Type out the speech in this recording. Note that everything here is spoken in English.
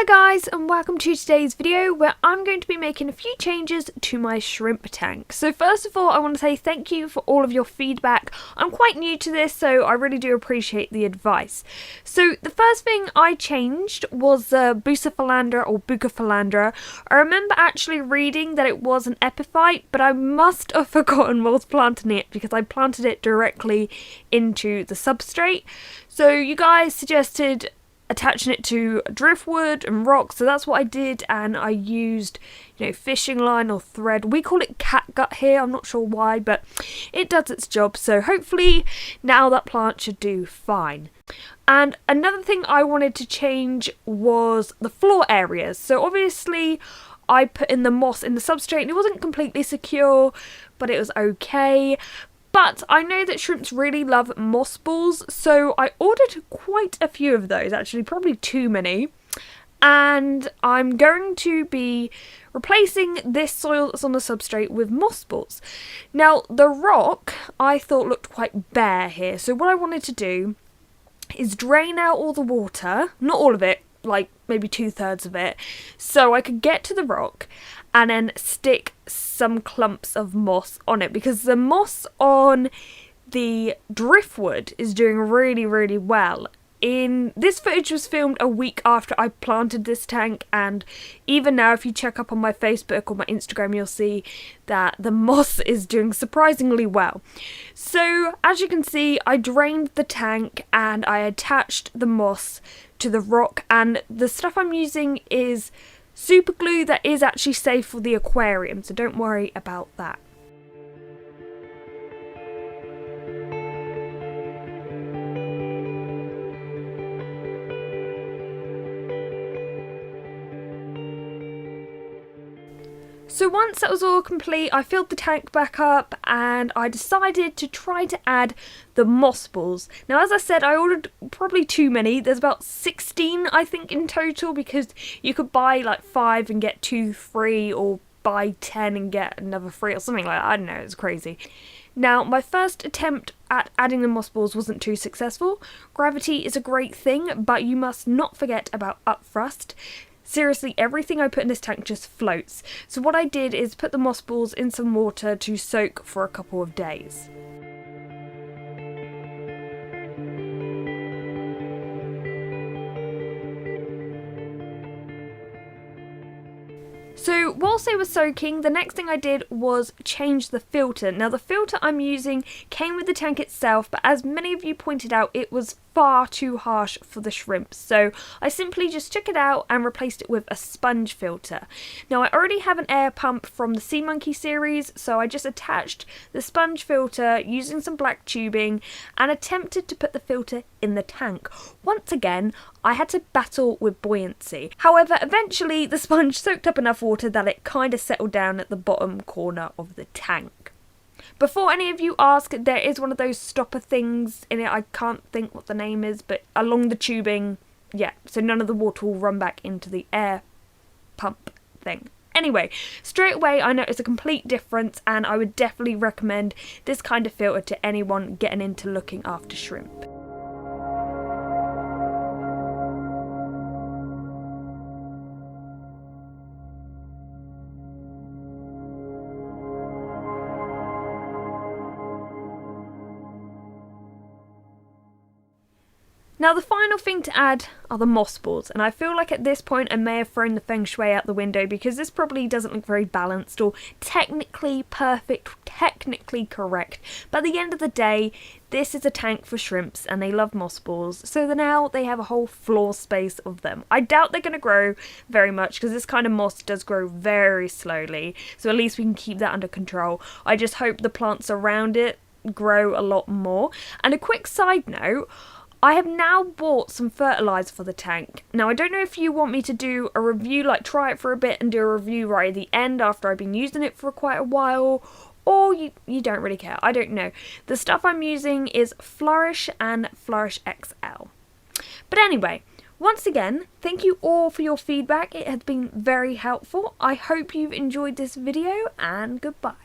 Hi guys, and welcome to today's video where I'm going to be making a few changes to my shrimp tank. So first of all, I want to say thank you for all of your feedback. I'm quite new to this, so I really do appreciate the advice. So the first thing I changed was Bucephalandra or Bucephalandra. I remember actually reading that it was an epiphyte, but I must have forgotten whilst planting it because I planted it directly into the substrate. So you guys suggested attaching it to driftwood and rocks, so that's what I did, and I used, fishing line or thread. We call it catgut here, I'm not sure why, but it does its job, so hopefully now that plant should do fine. And another thing I wanted to change was the floor areas. So obviously I put in the moss in the substrate and it wasn't completely secure, but it was okay. But I know that shrimps really love moss balls, so I ordered quite a few of those, actually probably too many. And I'm going to be replacing this soil that's on the substrate with moss balls. Now, the rock I thought looked quite bare here, so what I wanted to do is drain out all the water, not all of it, like maybe 2/3 of it, so I could get to the rock and then stick some clumps of moss on it, because the moss on the driftwood is doing really well. This footage was filmed a week after I planted this tank, and even now if you check up on my Facebook or my Instagram you'll see that the moss is doing surprisingly well. So as you can see, I drained the tank and I attached the moss to the rock, and the stuff I'm using is super glue that is actually safe for the aquarium, so don't worry about that. So once that was all complete, I filled the tank back up and I decided to try to add the moss balls. Now, as I said, I ordered probably too many. There's about 16, I think, in total, because you could buy like 5 and get 2 free, or buy 10 and get another free, or something like that. I don't know, it's crazy. Now, my first attempt at adding the moss balls wasn't too successful. Gravity is a great thing, but you must not forget about upthrust. Seriously, everything I put in this tank just floats. So what I did is put the moss balls in some water to soak for a couple of days. So whilst they were soaking, the next thing I did was change the filter. Now the filter I'm using came with the tank itself, but as many of you pointed out, it was far too harsh for the shrimps. So I simply just took it out and replaced it with a sponge filter. Now I already have an air pump from the Sea Monkey series, so I just attached the sponge filter using some black tubing and attempted to put the filter in the tank. Once again, I had to battle with buoyancy. However, eventually the sponge soaked up enough water that it kind of settled down at the bottom corner of the tank. Before any of you ask, there is one of those stopper things in it. I can't think what the name is, but along the tubing, yeah, so none of the water will run back into the air pump thing. Anyway, straight away I noticed a complete difference, and I would definitely recommend this kind of filter to anyone getting into looking after shrimp. Now the final thing to add are the moss balls, and I feel like at this point I may have thrown the feng shui out the window because this probably doesn't look very balanced or technically perfect, technically correct, but at the end of the day this is a tank for shrimps and they love moss balls, so now they have a whole floor space of them. I doubt they're going to grow very much because this kind of moss does grow very slowly, so at least we can keep that under control. I just hope the plants around it grow a lot more. And a quick side note, I have now bought some fertiliser for the tank. Now I don't know if you want me to do a review, like try it for a bit and do a review right at the end after I've been using it for quite a while, or you don't really care, I don't know. The stuff I'm using is Flourish and Flourish XL. But anyway, once again, thank you all for your feedback, it has been very helpful. I hope you've enjoyed this video, and goodbye.